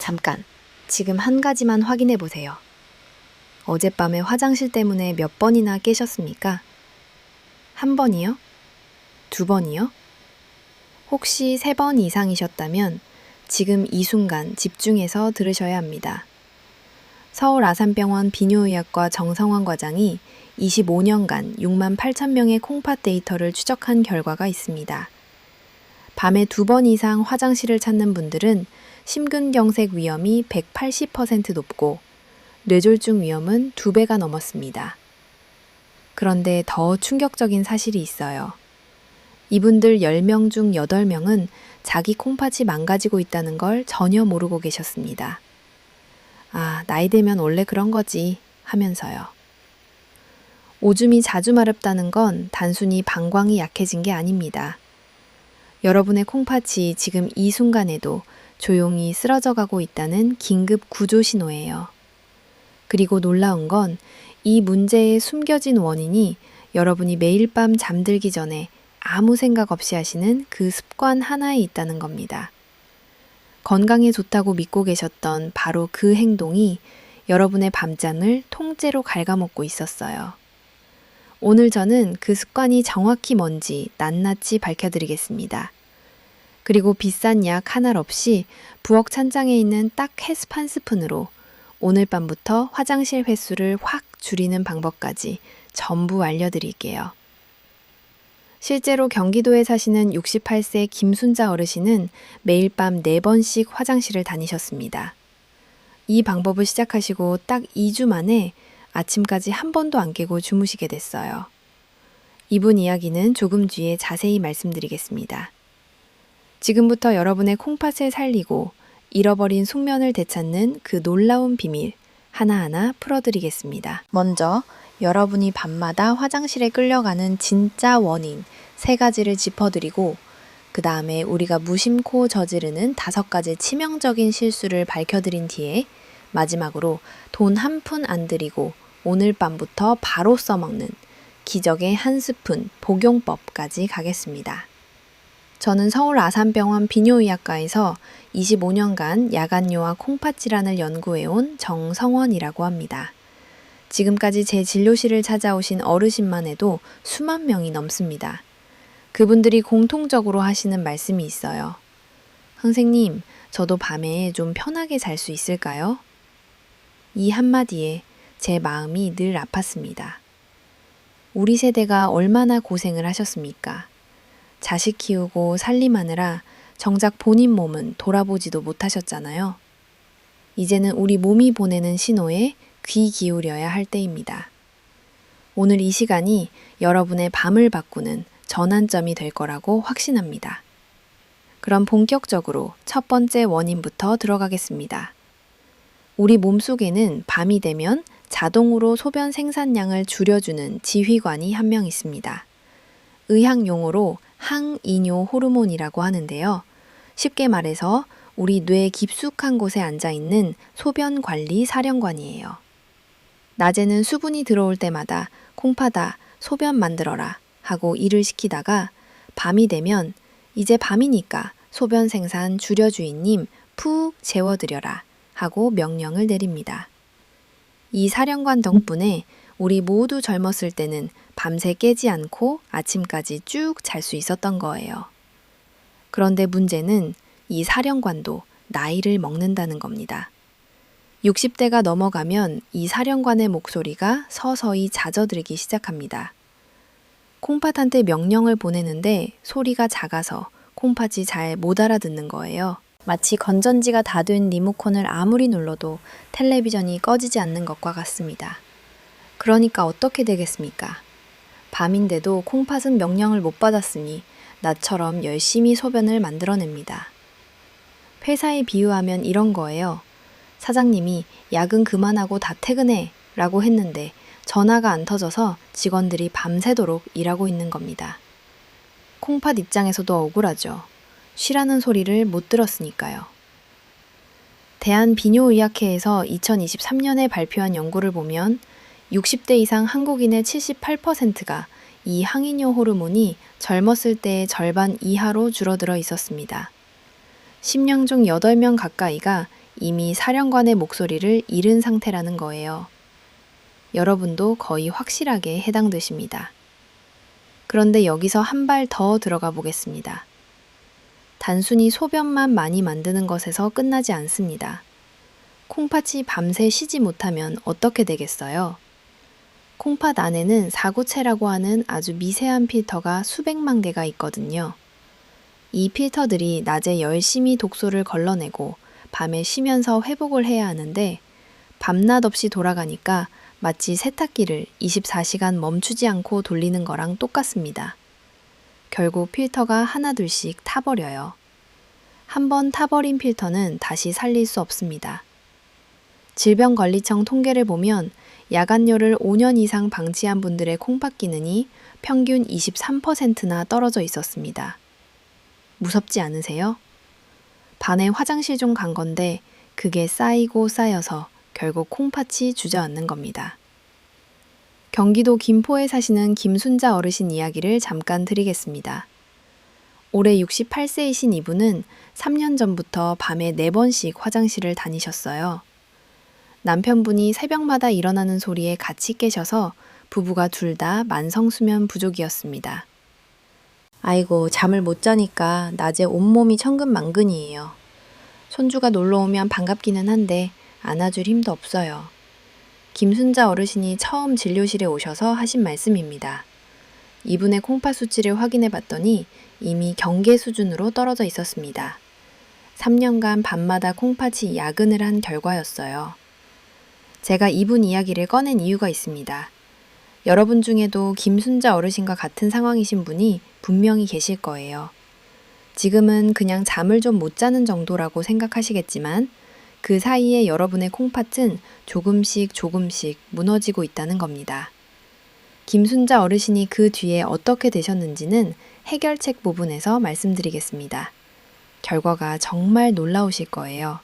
잠깐, 지금 한 가지만 확인해 보세요. 어젯밤에 화장실 때문에 몇 번이나 깨셨습니까? 한 번이요? 두 번이요? 혹시 3번 이상이셨다면 지금 이 순간 집중해서 들으셔야 합니다. 서울 아산병원 비뇨의학과 정성원 과장이 25년간 6만 8천 명의 콩팥 데이터를 추적한 결과가 있습니다. 밤에 2번 이상 화장실을 찾는 분들은 심근경색 위험이 180% 높고 뇌졸중 위험은 2배가 넘었습니다. 그런데 더 충격적인 사실이 있어요. 이분들 10명 중 8명은 자기 콩팥이 망가지고 있다는 걸 전혀 모르고 계셨습니다. 아, 나이 들면 원래 그런 거지 하면서요. 오줌이 자주 마렵다는 건 단순히 방광이 약해진 게 아닙니다. 여러분의 콩팥이 지금 이 순간에도 조용히 쓰러져 가고 있다는 긴급 구조 신호예요. 그리고 놀라운 건 이 문제의 숨겨진 원인이 여러분이 매일 밤 잠들기 전에 아무 생각 없이 하시는 그 습관 하나에 있다는 겁니다. 건강에 좋다고 믿고 계셨던 바로 그 행동이 여러분의 밤잠을 통째로 갉아먹고 있었어요. 오늘 저는 그 습관이 정확히 뭔지 낱낱이 밝혀드리겠습니다. 그리고 비싼 약 하나 없이 부엌 찬장에 있는 딱 햇습 한 스푼으로 오늘 밤부터 화장실 횟수를 확 줄이는 방법까지 전부 알려드릴게요. 실제로 경기도에 사시는 68세 김순자 어르신은 매일 밤 4번씩 화장실을 다니셨습니다. 이 방법을 시작하시고 딱 2주 만에 아침까지 한 번도 안 깨고 주무시게 됐어요. 이분 이야기는 조금 뒤에 자세히 말씀드리겠습니다. 지금부터 여러분의 콩팥을 살리고 잃어버린 숙면을 되찾는 그 놀라운 비밀 하나하나 풀어드리겠습니다. 먼저 여러분이 밤마다 화장실에 끌려가는 진짜 원인 3가지를 짚어드리고 그 다음에 우리가 무심코 저지르는 5가지 치명적인 실수를 밝혀드린 뒤에 마지막으로 돈 한 푼 안 들이고 오늘 밤부터 바로 써먹는 기적의 한 스푼 복용법까지 가겠습니다. 저는 서울 아산병원 비뇨의학과에서 25년간 야간뇨와 콩팥 질환을 연구해온 정성원이라고 합니다. 지금까지 제 진료실을 찾아오신 어르신만 해도 수만 명이 넘습니다. 그분들이 공통적으로 하시는 말씀이 있어요. 선생님, 저도 밤에 좀 편하게 잘 수 있을까요? 이 한마디에 제 마음이 늘 아팠습니다. 우리 세대가 얼마나 고생을 하셨습니까? 자식 키우고 살림하느라 정작 본인 몸은 돌아보지도 못하셨잖아요. 이제는 우리 몸이 보내는 신호에 귀 기울여야 할 때입니다. 오늘 이 시간이 여러분의 밤을 바꾸는 전환점이 될 거라고 확신합니다. 그럼 본격적으로 첫 번째 원인부터 들어가겠습니다. 우리 몸속에는 밤이 되면 자동으로 소변 생산량을 줄여주는 지휘관이 한 명 있습니다. 의학 용어로 항이뇨 호르몬이라고 하는데요. 쉽게 말해서 우리 뇌 깊숙한 곳에 앉아있는 소변 관리 사령관이에요. 낮에는 수분이 들어올 때마다 콩팥아, 소변 만들어라 하고 일을 시키다가 밤이 되면 이제 밤이니까 소변 생산 줄여주인님 푹 재워드려라 하고 명령을 내립니다. 이 사령관 덕분에 우리 모두 젊었을 때는 밤새 깨지 않고 아침까지 쭉 잘 수 있었던 거예요. 그런데 문제는 이 사령관도 나이를 먹는다는 겁니다. 60대가 넘어가면 이 사령관의 목소리가 서서히 잦아들기 시작합니다. 콩팥한테 명령을 보내는데 소리가 작아서 콩팥이 잘 못 알아듣는 거예요. 마치 건전지가 다 된 리모컨을 아무리 눌러도 텔레비전이 꺼지지 않는 것과 같습니다. 그러니까 어떻게 되겠습니까? 밤인데도 콩팥은 명령을 못 받았으니 나처럼 열심히 소변을 만들어냅니다. 회사에 비유하면 이런 거예요. 사장님이 야근 그만하고 다 퇴근해 라고 했는데 전화가 안 터져서 직원들이 밤새도록 일하고 있는 겁니다. 콩팥 입장에서도 억울하죠. 쉬라는 소리를 못 들었으니까요. 대한비뇨의학회에서 2023년에 발표한 연구를 보면 60대 이상 한국인의 78%가 이 항이뇨 호르몬이 젊었을 때의 절반 이하로 줄어들어 있었습니다. 10명 중 8명 가까이가 이미 사령관의 목소리를 잃은 상태라는 거예요. 여러분도 거의 확실하게 해당되십니다. 그런데 여기서 한 발 더 들어가 보겠습니다. 단순히 소변만 많이 만드는 것에서 끝나지 않습니다. 콩팥이 밤새 쉬지 못하면 어떻게 되겠어요? 콩팥 안에는 사구체라고 하는 아주 미세한 필터가 수백만 개가 있거든요. 이 필터들이 낮에 열심히 독소를 걸러내고 밤에 쉬면서 회복을 해야 하는데 밤낮 없이 돌아가니까 마치 세탁기를 24시간 멈추지 않고 돌리는 거랑 똑같습니다. 결국 필터가 하나둘씩 타버려요. 한번 타버린 필터는 다시 살릴 수 없습니다. 질병관리청 통계를 보면 야간열을 5년 이상 방치한 분들의 콩팥 기능이 평균 23%나 떨어져 있었습니다. 무섭지 않으세요? 반에 화장실 좀 간 건데 그게 쌓이고 쌓여서 결국 콩팥이 주저앉는 겁니다. 경기도 김포에 사시는 김순자 어르신 이야기를 잠깐 드리겠습니다. 올해 68세이신 이분은 3년 전부터 밤에 4번씩 화장실을 다니셨어요. 남편분이 새벽마다 일어나는 소리에 같이 깨셔서 부부가 둘 다 만성수면 부족이었습니다. 아이고, 잠을 못 자니까 낮에 온몸이 천근만근이에요. 손주가 놀러 오면 반갑기는 한데 안아줄 힘도 없어요. 김순자 어르신이 처음 진료실에 오셔서 하신 말씀입니다. 이분의 콩팥 수치를 확인해 봤더니 이미 경계 수준으로 떨어져 있었습니다. 3년간 밤마다 콩팥이 야근을 한 결과였어요. 제가 이분 이야기를 꺼낸 이유가 있습니다. 여러분 중에도 김순자 어르신과 같은 상황이신 분이 분명히 계실 거예요. 지금은 그냥 잠을 좀 못 자는 정도라고 생각하시겠지만 그 사이에 여러분의 콩팥은 조금씩 무너지고 있다는 겁니다. 김순자 어르신이 그 뒤에 어떻게 되셨는지는 해결책 부분에서 말씀드리겠습니다. 결과가 정말 놀라우실 거예요.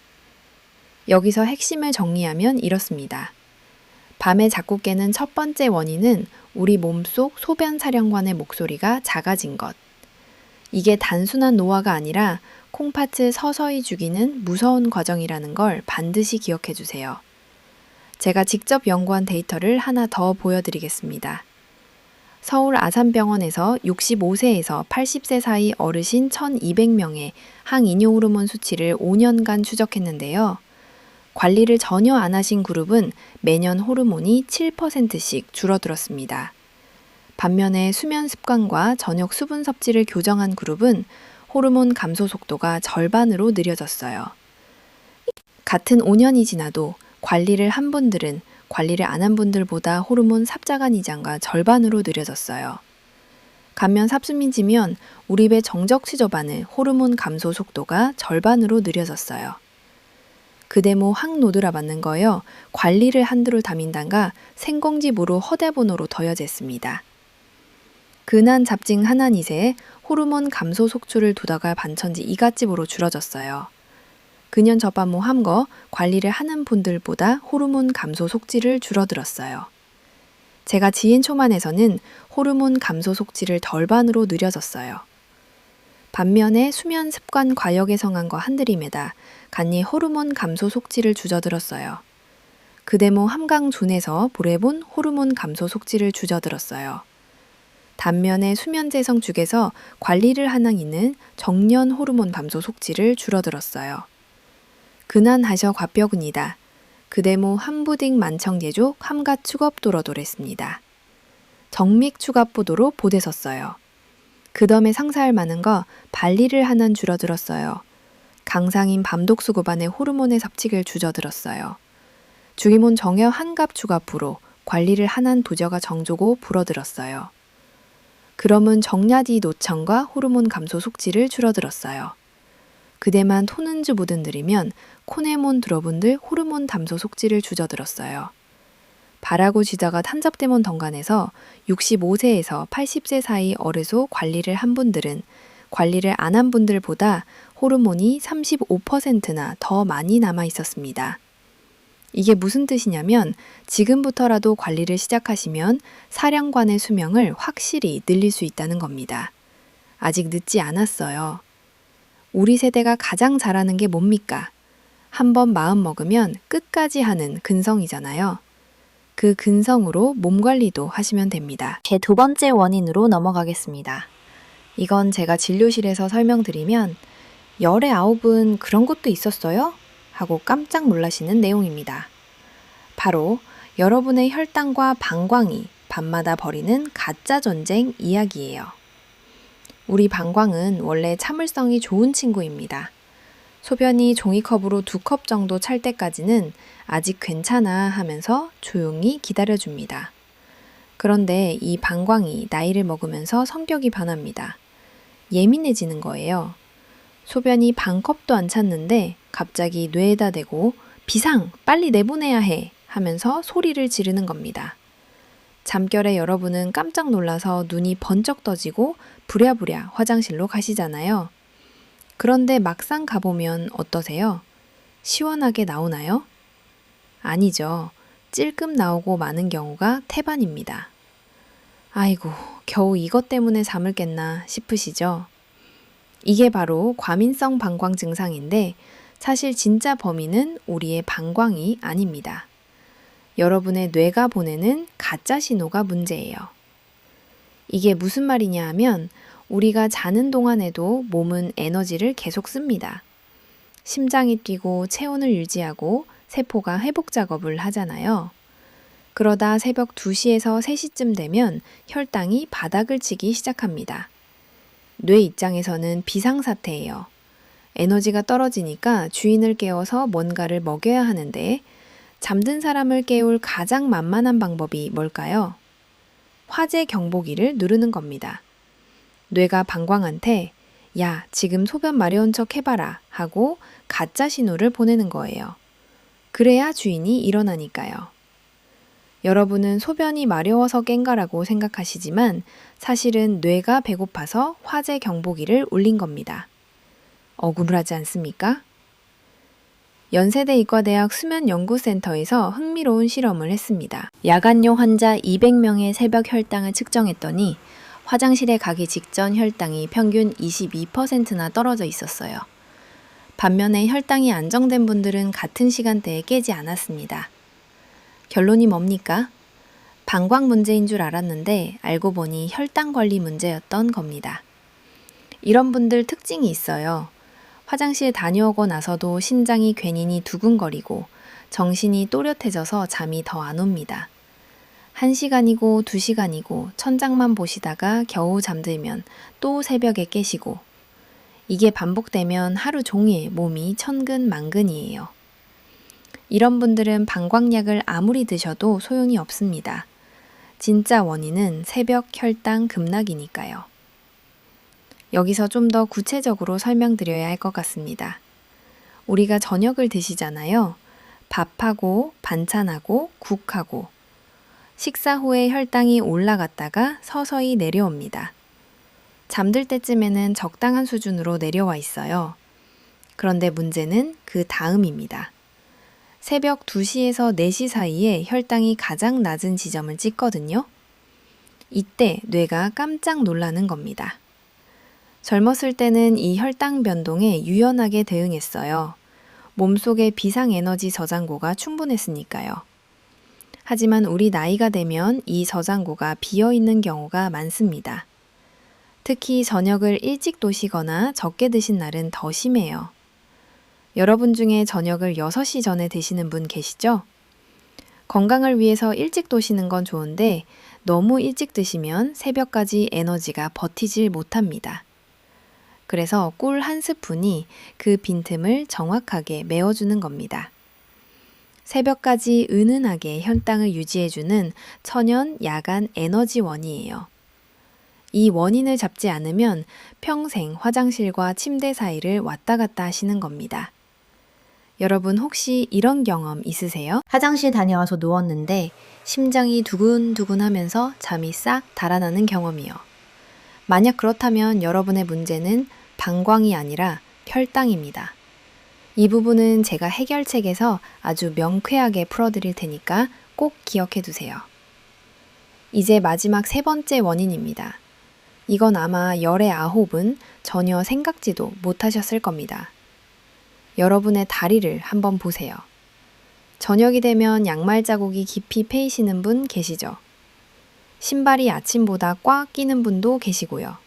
여기서 핵심을 정리하면 이렇습니다. 밤에 자꾸 깨는 첫 번째 원인은 우리 몸속 소변 사령관의 목소리가 작아진 것. 이게 단순한 노화가 아니라 콩팥을 서서히 죽이는 무서운 과정이라는 걸 반드시 기억해 주세요. 제가 직접 연구한 데이터를 하나 더 보여드리겠습니다. 서울 아산병원에서 65세에서 80세 사이 어르신 1,200명의 항이뇨 호르몬 수치를 5년간 추적했는데요. 관리를 전혀 안 하신 그룹은 매년 호르몬이 7%씩 줄어들었습니다. 반면에 수면 습관과 저녁 수분 섭취를 교정한 그룹은 호르몬 감소 속도가 절반으로 느려졌어요. 같은 5년이 지나도 관리를 한 분들은 관리를 안 한 분들보다 호르몬 삽자간 이장과 절반으로 느려졌어요. 간면 삽수민지면 우리 배 정적치 저반의 호르몬 감소 속도가 절반으로 느려졌어요. 그대모 항노드라 맞는 거요. 관리를 한두를 다민단가 생공지부로 허대번호로 더여졌습니다. 근한 잡증 하나니세에 호르몬 감소 속출을 두다가 반천지 이갓집으로 줄어졌어요. 근연 저반모 함거 관리를 하는 분들보다 호르몬 감소 속질을 줄어들었어요. 제가 지인 초만에서는 호르몬 감소 속질을 덜반으로 느려졌어요. 반면에 수면 습관 과역의 성함과 한드림에다 간이 호르몬 감소 속질을 주저들었어요. 그대모 함강준에서 보래본 호르몬 감소 속질을 주저들었어요. 단면에 수면재성 중에서 관리를 하는 이는 정년 호르몬 감소 속질을 줄어들었어요. 근한하셔 과뼈근이다. 그대모 함부딩 만청예족 함가 축업도러도랬습니다. 정믹 축압보도로 보대섰어요. 그덤에 상사할 많은 거 발리를 하는 줄어들었어요. 강상인 밤독수고반의 호르몬의 섭칙을 주저들었어요. 주기몬 정여 한갑 축압부로 관리를 하는 도저가 정조고 불어들었어요. 그럼은 정야디 노청과 호르몬 감소 속질을 줄어들었어요. 그대만 토는즈 보든들이면 코네몬 들어분들 호르몬 담소 속질을 주저들었어요. 바라고 지자가 탄접대몬 덩간에서 65세에서 80세 사이 어르소 관리를 한 분들은 관리를 안 한 분들보다 호르몬이 35%나 더 많이 남아 있었습니다. 이게 무슨 뜻이냐면 지금부터라도 관리를 시작하시면 사령관의 수명을 확실히 늘릴 수 있다는 겁니다. 아직 늦지 않았어요. 우리 세대가 가장 잘하는 게 뭡니까? 한번 마음 먹으면 끝까지 하는 근성이잖아요. 그 근성으로 몸 관리도 하시면 됩니다. 제 두 번째 원인으로 넘어가겠습니다. 이건 제가 진료실에서 설명드리면 열의 아홉은 그런 것도 있었어요? 하고 깜짝 놀라시는 내용입니다. 바로 여러분의 혈당과 방광이 밤마다 벌이는 가짜 전쟁 이야기예요. 우리 방광은 원래 참을성이 좋은 친구입니다. 소변이 종이컵으로 2컵 정도 찰 때까지는 아직 괜찮아 하면서 조용히 기다려줍니다. 그런데 이 방광이 나이를 먹으면서 성격이 변합니다. 예민해지는 거예요. 소변이 반컵도 안 찼는데 갑자기 뇌에다 대고 비상! 빨리 내보내야 해! 하면서 소리를 지르는 겁니다. 잠결에 여러분은 깜짝 놀라서 눈이 번쩍 떠지고 부랴부랴 화장실로 가시잖아요. 그런데 막상 가보면 어떠세요? 시원하게 나오나요? 아니죠. 찔끔 나오고 마는 경우가 태반입니다. 아이고, 겨우 이것 때문에 잠을 깼나 싶으시죠? 이게 바로 과민성 방광 증상인데 사실 진짜 범인은 우리의 방광이 아닙니다. 여러분의 뇌가 보내는 가짜 신호가 문제예요. 이게 무슨 말이냐 하면 우리가 자는 동안에도 몸은 에너지를 계속 씁니다. 심장이 뛰고 체온을 유지하고 세포가 회복 작업을 하잖아요. 그러다 새벽 2시에서 3시쯤 되면 혈당이 바닥을 치기 시작합니다. 뇌 입장에서는 비상사태예요. 에너지가 떨어지니까 주인을 깨워서 뭔가를 먹여야 하는데 잠든 사람을 깨울 가장 만만한 방법이 뭘까요? 화재 경보기를 누르는 겁니다. 뇌가 방광한테 야, 지금 소변 마려운 척 해봐라 하고 가짜 신호를 보내는 거예요. 그래야 주인이 일어나니까요. 여러분은 소변이 마려워서 깬가라고 생각하시지만 사실은 뇌가 배고파서 화재 경보기를 울린 겁니다. 억울하지 않습니까? 연세대 의과대학 수면연구센터에서 흥미로운 실험을 했습니다. 야간용 환자 200명의 새벽 혈당을 측정했더니 화장실에 가기 직전 혈당이 평균 22%나 떨어져 있었어요. 반면에 혈당이 안정된 분들은 같은 시간대에 깨지 않았습니다. 결론이 뭡니까? 방광 문제인 줄 알았는데 알고 보니 혈당 관리 문제였던 겁니다. 이런 분들 특징이 있어요. 화장실 다녀오고 나서도 심장이 괜히 두근거리고 정신이 또렷해져서 잠이 더 안 옵니다. 1시간이고 2시간이고 천장만 보시다가 겨우 잠들면 또 새벽에 깨시고 이게 반복되면 하루 종일 몸이 천근만근이에요. 이런 분들은 방광약을 아무리 드셔도 소용이 없습니다. 진짜 원인은 새벽 혈당 급락이니까요. 여기서 좀 더 구체적으로 설명드려야 할 것 같습니다. 우리가 저녁을 드시잖아요. 밥하고 반찬하고 국하고 식사 후에 혈당이 올라갔다가 서서히 내려옵니다. 잠들 때쯤에는 적당한 수준으로 내려와 있어요. 그런데 문제는 그 다음입니다. 새벽 2시에서 4시 사이에 혈당이 가장 낮은 지점을 찍거든요. 이때 뇌가 깜짝 놀라는 겁니다. 젊었을 때는 이 혈당 변동에 유연하게 대응했어요. 몸속의 비상에너지 저장고가 충분했으니까요. 하지만 우리 나이가 되면 이 저장고가 비어있는 경우가 많습니다. 특히 저녁을 일찍 드시거나 적게 드신 날은 더 심해요. 여러분 중에 저녁을 6시 전에 드시는 분 계시죠? 건강을 위해서 일찍 드시는 건 좋은데 너무 일찍 드시면 새벽까지 에너지가 버티질 못합니다. 그래서 꿀 한 스푼이 그 빈틈을 정확하게 메워주는 겁니다. 새벽까지 은은하게 혈당을 유지해주는 천연 야간 에너지원이에요. 이 원인을 잡지 않으면 평생 화장실과 침대 사이를 왔다 갔다 하시는 겁니다. 여러분 혹시 이런 경험 있으세요? 화장실 다녀와서 누웠는데 심장이 두근두근 하면서 잠이 싹 달아나는 경험이요. 만약 그렇다면 여러분의 문제는 방광이 아니라 혈당입니다. 이 부분은 제가 해결책에서 아주 명쾌하게 풀어드릴 테니까 꼭 기억해 두세요. 이제 마지막 3번째 원인입니다. 이건 아마 열의 9은 전혀 생각지도 못하셨을 겁니다. 여러분의 다리를 한번 보세요. 저녁이 되면 양말 자국이 깊이 패이시는 분 계시죠? 신발이 아침보다 꽉 끼는 분도 계시고요.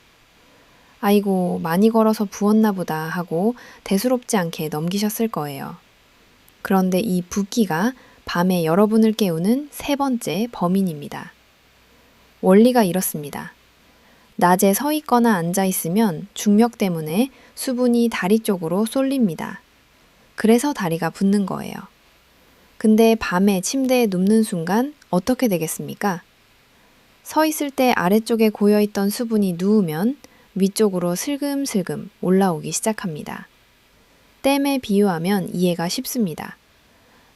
아이고, 많이 걸어서 부었나 보다 하고 대수롭지 않게 넘기셨을 거예요. 그런데 이 붓기가 밤에 여러분을 깨우는 세 번째 범인입니다. 원리가 이렇습니다. 낮에 서 있거나 앉아 있으면 중력 때문에 수분이 다리 쪽으로 쏠립니다. 그래서 다리가 붓는 거예요. 근데 밤에 침대에 눕는 순간 어떻게 되겠습니까? 서 있을 때 아래쪽에 고여있던 수분이 누우면 위쪽으로 슬금슬금 올라오기 시작합니다. 댐에 비유하면 이해가 쉽습니다.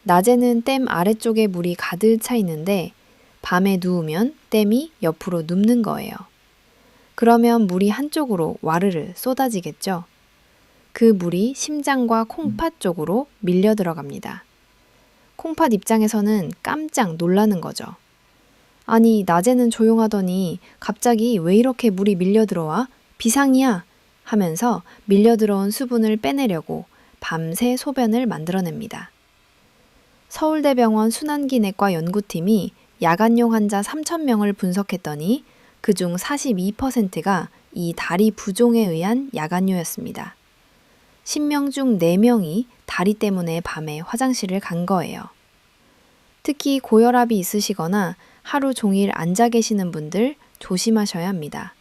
낮에는 댐 아래쪽에 물이 가득 차 있는데 밤에 누우면 댐이 옆으로 눕는 거예요. 그러면 물이 한쪽으로 와르르 쏟아지겠죠? 그 물이 심장과 콩팥 쪽으로 밀려 들어갑니다. 콩팥 입장에서는 깜짝 놀라는 거죠. 아니, 낮에는 조용하더니 갑자기 왜 이렇게 물이 밀려 들어와? 비상이야! 하면서 밀려 들어온 수분을 빼내려고 밤새 소변을 만들어냅니다. 서울대병원 순환기내과 연구팀이 야간용 환자 3,000명을 분석했더니 그중 42%가 이 다리 부종에 의한 야간요였습니다. 10명 중 4명이 다리 때문에 밤에 화장실을 간 거예요. 특히 고혈압이 있으시거나 하루 종일 앉아 계시는 분들 조심하셔야 합니다.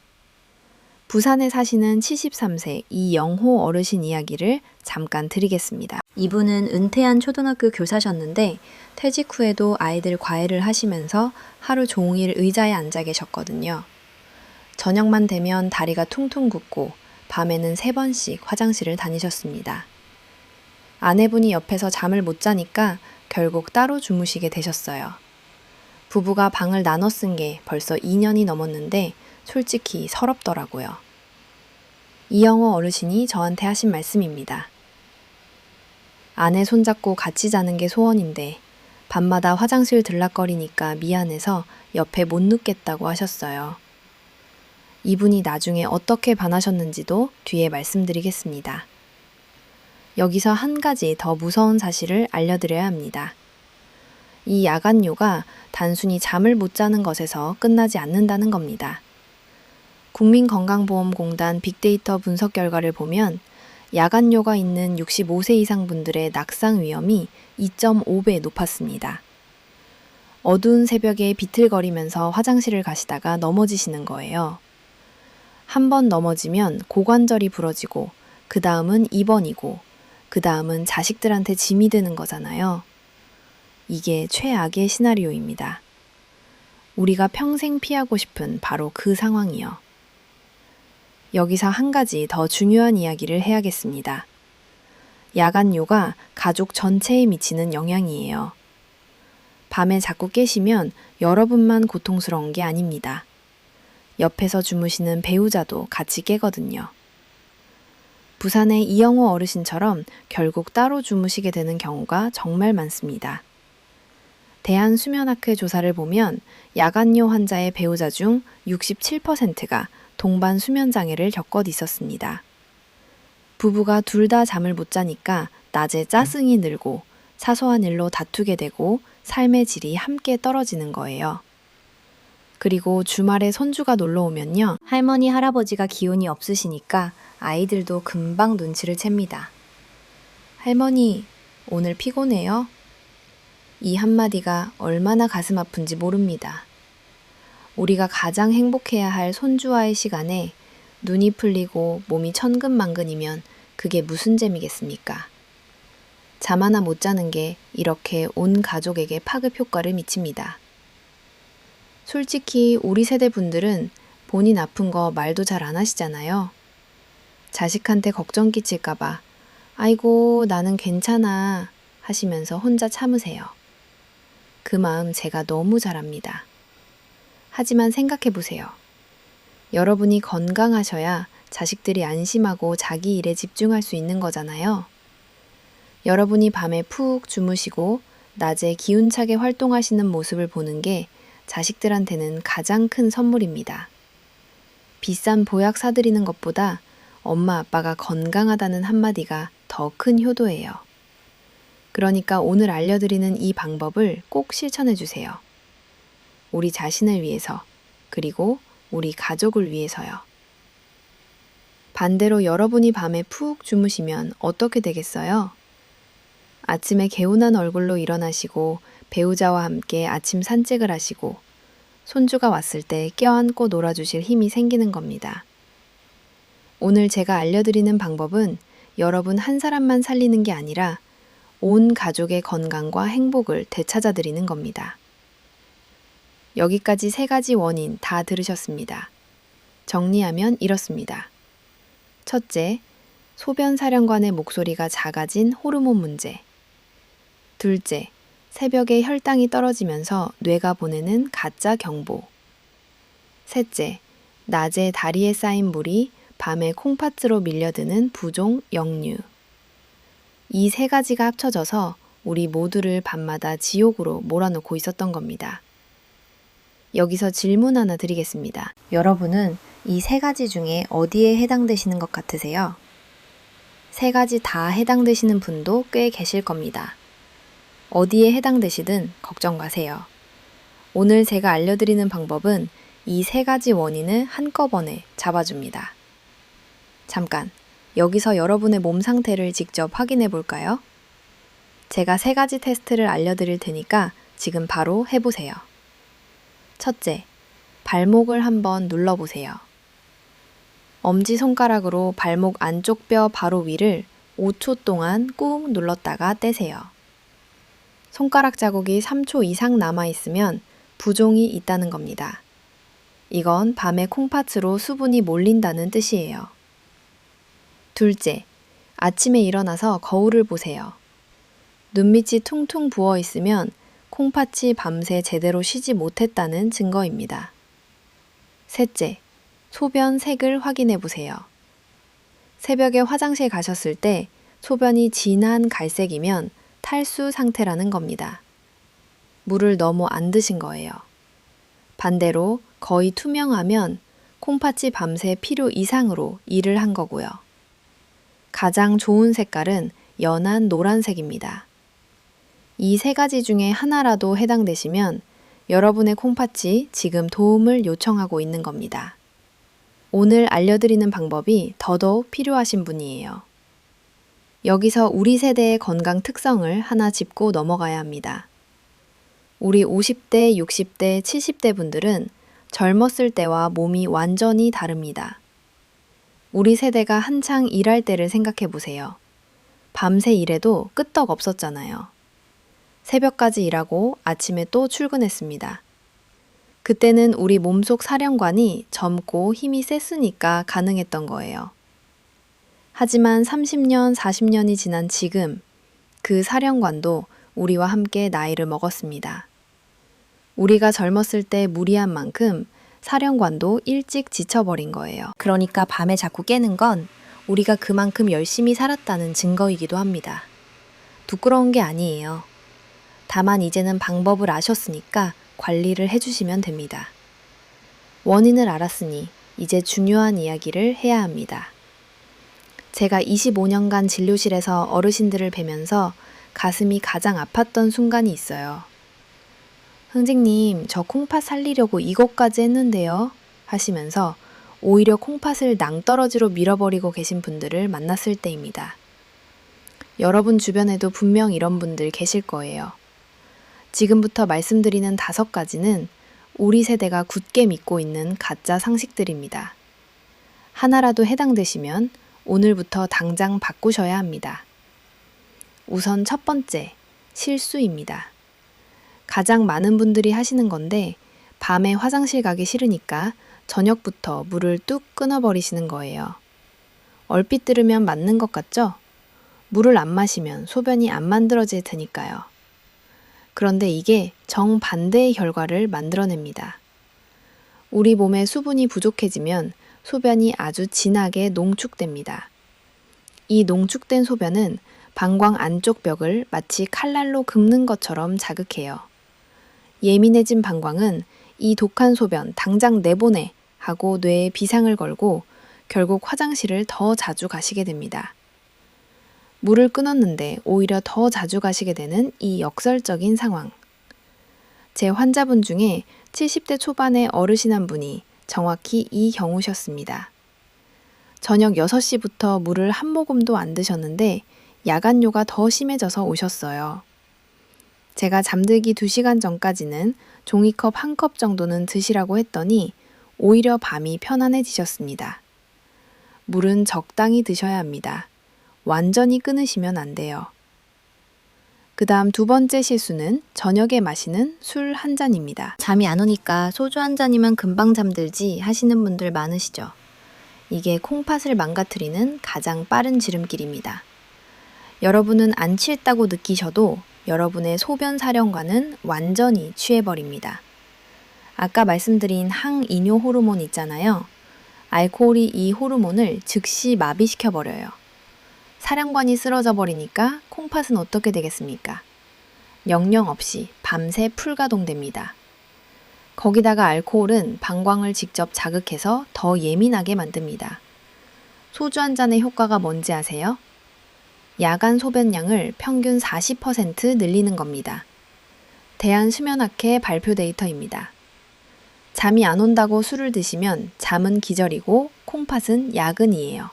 부산에 사시는 73세 이영호 어르신 이야기를 잠깐 드리겠습니다. 이분은 은퇴한 초등학교 교사셨는데 퇴직 후에도 아이들 과외를 하시면서 하루 종일 의자에 앉아 계셨거든요. 저녁만 되면 다리가 퉁퉁 붓고 밤에는 3번씩 화장실을 다니셨습니다. 아내분이 옆에서 잠을 못 자니까 결국 따로 주무시게 되셨어요. 부부가 방을 나눠 쓴 게 벌써 2년이 넘었는데 솔직히 서럽더라고요. 이영호 어르신이 저한테 하신 말씀입니다. 아내 손잡고 같이 자는 게 소원인데 밤마다 화장실 들락거리니까 미안해서 옆에 못 눕겠다고 하셨어요. 이분이 나중에 어떻게 반하셨는지도 뒤에 말씀드리겠습니다. 여기서 한 가지 더 무서운 사실을 알려드려야 합니다. 이 야간요가 단순히 잠을 못 자는 것에서 끝나지 않는다는 겁니다. 국민건강보험공단 빅데이터 분석 결과를 보면 야간요가 있는 65세 이상 분들의 낙상 위험이 2.5배 높았습니다. 어두운 새벽에 비틀거리면서 화장실을 가시다가 넘어지시는 거예요. 한 번 넘어지면 고관절이 부러지고 그 다음은 입원이고 그 다음은 자식들한테 짐이 되는 거잖아요. 이게 최악의 시나리오입니다. 우리가 평생 피하고 싶은 바로 그 상황이요. 여기서 한 가지 더 중요한 이야기를 해야겠습니다. 야간요가 가족 전체에 미치는 영향이에요. 밤에 자꾸 깨시면 여러분만 고통스러운 게 아닙니다. 옆에서 주무시는 배우자도 같이 깨거든요. 부산의 이영호 어르신처럼 결국 따로 주무시게 되는 경우가 정말 많습니다. 대한수면학회 조사를 보면 야간요 환자의 배우자 중 67%가 동반 수면장애를 겪어 있었습니다. 부부가 둘 다 잠을 못 자니까 낮에 짜증이 늘고 사소한 일로 다투게 되고 삶의 질이 함께 떨어지는 거예요. 그리고 주말에 손주가 놀러 오면요. 할머니, 할아버지가 기운이 없으시니까 아이들도 금방 눈치를 챕니다. 할머니, 오늘 피곤해요? 이 한마디가 얼마나 가슴 아픈지 모릅니다. 우리가 가장 행복해야 할 손주와의 시간에 눈이 풀리고 몸이 천근만근이면 그게 무슨 재미겠습니까? 잠 하나 못 자는 게 이렇게 온 가족에게 파급 효과를 미칩니다. 솔직히 우리 세대 분들은 본인 아픈 거 말도 잘 안 하시잖아요. 자식한테 걱정 끼칠까봐 아이고 나는 괜찮아 하시면서 혼자 참으세요. 그 마음 제가 너무 잘 압니다. 하지만 생각해 보세요. 여러분이 건강하셔야 자식들이 안심하고 자기 일에 집중할 수 있는 거잖아요. 여러분이 밤에 푹 주무시고 낮에 기운차게 활동하시는 모습을 보는 게 자식들한테는 가장 큰 선물입니다. 비싼 보약 사드리는 것보다 엄마 아빠가 건강하다는 한마디가 더 큰 효도예요. 그러니까 오늘 알려드리는 이 방법을 꼭 실천해 주세요. 우리 자신을 위해서, 그리고 우리 가족을 위해서요. 반대로 여러분이 밤에 푹 주무시면 어떻게 되겠어요? 아침에 개운한 얼굴로 일어나시고 배우자와 함께 아침 산책을 하시고 손주가 왔을 때 껴안고 놀아주실 힘이 생기는 겁니다. 오늘 제가 알려드리는 방법은 여러분 한 사람만 살리는 게 아니라 온 가족의 건강과 행복을 되찾아드리는 겁니다. 여기까지 3가지 원인 다 들으셨습니다. 정리하면 이렇습니다. 첫째, 소변 사령관의 목소리가 작아진 호르몬 문제. 둘째, 새벽에 혈당이 떨어지면서 뇌가 보내는 가짜 경보. 셋째, 낮에 다리에 쌓인 물이 밤에 콩팥으로 밀려드는 부종 역류. 이 3가지가 합쳐져서 우리 모두를 밤마다 지옥으로 몰아넣고 있었던 겁니다. 여기서 질문 하나 드리겠습니다. 여러분은 이 3가지 중에 어디에 해당되시는 것 같으세요? 3가지 다 해당되시는 분도 꽤 계실 겁니다. 어디에 해당되시든 걱정 마세요. 오늘 제가 알려드리는 방법은 이 3가지 원인을 한꺼번에 잡아줍니다. 잠깐, 여기서 여러분의 몸 상태를 직접 확인해 볼까요? 제가 3가지 테스트를 알려드릴 테니까 지금 바로 해보세요. 첫째, 발목을 한번 눌러보세요. 엄지손가락으로 발목 안쪽 뼈 바로 위를 5초 동안 꾹 눌렀다가 떼세요. 손가락 자국이 3초 이상 남아있으면 부종이 있다는 겁니다. 이건 밤에 콩팥으로 수분이 몰린다는 뜻이에요. 둘째, 아침에 일어나서 거울을 보세요. 눈밑이 퉁퉁 부어 있으면 콩팥이 밤새 제대로 쉬지 못했다는 증거입니다. 셋째, 소변 색을 확인해 보세요. 새벽에 화장실 가셨을 때 소변이 진한 갈색이면 탈수 상태라는 겁니다. 물을 너무 안 드신 거예요. 반대로 거의 투명하면 콩팥이 밤새 필요 이상으로 일을 한 거고요. 가장 좋은 색깔은 연한 노란색입니다. 이 3가지 중에 하나라도 해당되시면 여러분의 콩팥이 지금 도움을 요청하고 있는 겁니다. 오늘 알려드리는 방법이 더더욱 필요하신 분이에요. 여기서 우리 세대의 건강 특성을 하나 짚고 넘어가야 합니다. 우리 50대, 60대, 70대 분들은 젊었을 때와 몸이 완전히 다릅니다. 우리 세대가 한창 일할 때를 생각해 보세요. 밤새 일해도 끄떡 없었잖아요. 새벽까지 일하고 아침에 또 출근했습니다. 그때는 우리 몸속 사령관이 젊고 힘이 셌으니까 가능했던 거예요. 하지만 30년, 40년이 지난 지금 그 사령관도 우리와 함께 나이를 먹었습니다. 우리가 젊었을 때 무리한 만큼 사령관도 일찍 지쳐버린 거예요. 그러니까 밤에 자꾸 깨는 건 우리가 그만큼 열심히 살았다는 증거이기도 합니다. 부끄러운 게 아니에요. 다만 이제는 방법을 아셨으니까 관리를 해주시면 됩니다. 원인을 알았으니 이제 중요한 이야기를 해야 합니다. 제가 25년간 진료실에서 어르신들을 뵈면서 가슴이 가장 아팠던 순간이 있어요. 흥직님, 저 콩팥 살리려고 이것까지 했는데요. 하시면서 오히려 콩팥을 낭떠러지로 밀어버리고 계신 분들을 만났을 때입니다. 여러분 주변에도 분명 이런 분들 계실 거예요. 지금부터 말씀드리는 5가지는 우리 세대가 굳게 믿고 있는 가짜 상식들입니다. 하나라도 해당되시면 오늘부터 당장 바꾸셔야 합니다. 우선 첫 번째, 실수입니다. 가장 많은 분들이 하시는 건데 밤에 화장실 가기 싫으니까 저녁부터 물을 뚝 끊어버리시는 거예요. 얼핏 들으면 맞는 것 같죠? 물을 안 마시면 소변이 안 만들어질 테니까요. 그런데 이게 정반대의 결과를 만들어냅니다. 우리 몸에 수분이 부족해지면 소변이 아주 진하게 농축됩니다. 이 농축된 소변은 방광 안쪽 벽을 마치 칼날로 긁는 것처럼 자극해요. 예민해진 방광은 이 독한 소변 당장 내보내 하고 뇌에 비상을 걸고 결국 화장실을 더 자주 가시게 됩니다. 물을 끊었는데 오히려 더 자주 가시게 되는 이 역설적인 상황. 제 환자분 중에 70대 초반의 어르신 한 분이 정확히 이 경우셨습니다. 저녁 6시부터 물을 한 모금도 안 드셨는데 야간요가 더 심해져서 오셨어요. 제가 잠들기 2시간 전까지는 종이컵 1컵 정도는 드시라고 했더니 오히려 밤이 편안해지셨습니다. 물은 적당히 드셔야 합니다. 완전히 끊으시면 안 돼요. 그 다음 2번째 실수는 저녁에 마시는 술 한 잔입니다. 잠이 안 오니까 소주 한 잔이면 금방 잠들지 하시는 분들 많으시죠? 이게 콩팥을 망가뜨리는 가장 빠른 지름길입니다. 여러분은 안 취했다고 느끼셔도 여러분의 소변 사령관은 완전히 취해버립니다. 아까 말씀드린 항이뇨 호르몬 있잖아요. 알코올이 이 호르몬을 즉시 마비시켜버려요. 사령관이 쓰러져 버리니까 콩팥은 어떻게 되겠습니까? 영영 없이 밤새 풀가동됩니다. 거기다가 알코올은 방광을 직접 자극해서 더 예민하게 만듭니다. 소주 한 잔의 효과가 뭔지 아세요? 야간 소변량을 평균 40% 늘리는 겁니다. 대한수면학회 발표 데이터입니다. 잠이 안 온다고 술을 드시면 잠은 기절이고 콩팥은 야근이에요.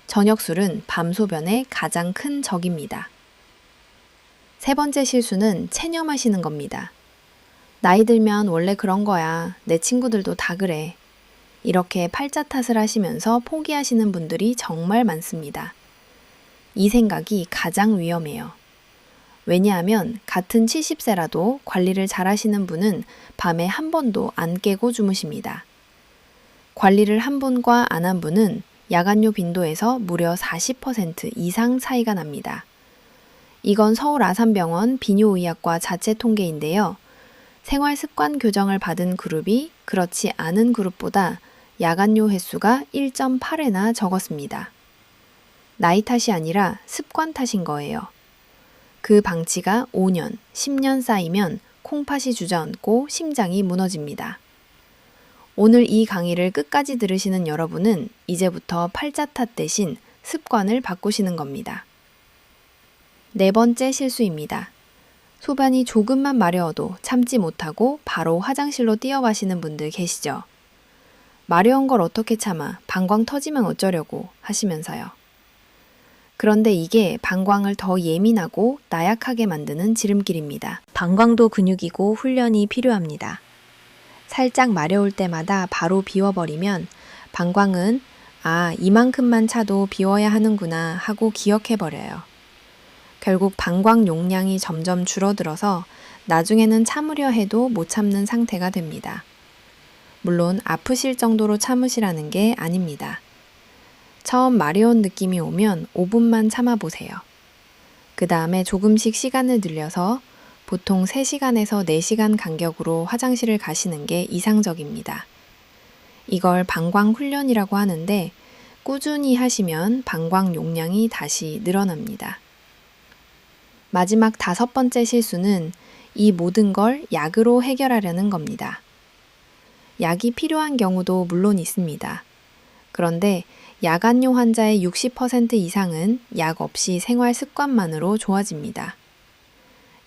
저녁 술은 밤 소변의 가장 큰 적입니다. 3번째 실수는 체념하시는 겁니다. 나이 들면 원래 그런 거야. 내 친구들도 다 그래. 이렇게 팔자 탓을 하시면서 포기하시는 분들이 정말 많습니다. 이 생각이 가장 위험해요. 왜냐하면 같은 70세라도 관리를 잘 하시는 분은 밤에 한 번도 안 깨고 주무십니다. 관리를 한 분과 안 한 분은 야간요 빈도에서 무려 40% 이상 차이가 납니다. 이건 서울 아산병원 비뇨의학과 자체 통계인데요. 생활습관 교정을 받은 그룹이 그렇지 않은 그룹보다 야간요 횟수가 1.8회나 적었습니다. 나이 탓이 아니라 습관 탓인 거예요. 그 방치가 5년, 10년 쌓이면 콩팥이 주저앉고 심장이 무너집니다. 오늘 이 강의를 끝까지 들으시는 여러분은 이제부터 팔자 탓 대신 습관을 바꾸시는 겁니다. 4번째 실수입니다. 소변이 조금만 마려워도 참지 못하고 바로 화장실로 뛰어가시는 분들 계시죠? 마려운 걸 어떻게 참아? 방광 터지면 어쩌려고 하시면서요. 그런데 이게 방광을 더 예민하고 나약하게 만드는 지름길입니다. 방광도 근육이고 훈련이 필요합니다. 살짝 마려울 때마다 바로 비워버리면 방광은 이만큼만 차도 비워야 하는구나 하고 기억해버려요. 결국 방광 용량이 점점 줄어들어서 나중에는 참으려 해도 못 참는 상태가 됩니다. 물론 아프실 정도로 참으시라는 게 아닙니다. 처음 마려운 느낌이 오면 5분만 참아보세요. 그 다음에 조금씩 시간을 늘려서 보통 3시간에서 4시간 간격으로 화장실을 가시는 게 이상적입니다. 이걸 방광 훈련이라고 하는데 꾸준히 하시면 방광 용량이 다시 늘어납니다. 마지막 5번째 실수는 이 모든 걸 약으로 해결하려는 겁니다. 약이 필요한 경우도 물론 있습니다. 그런데 야간요 환자의 60% 이상은 약 없이 생활 습관만으로 좋아집니다.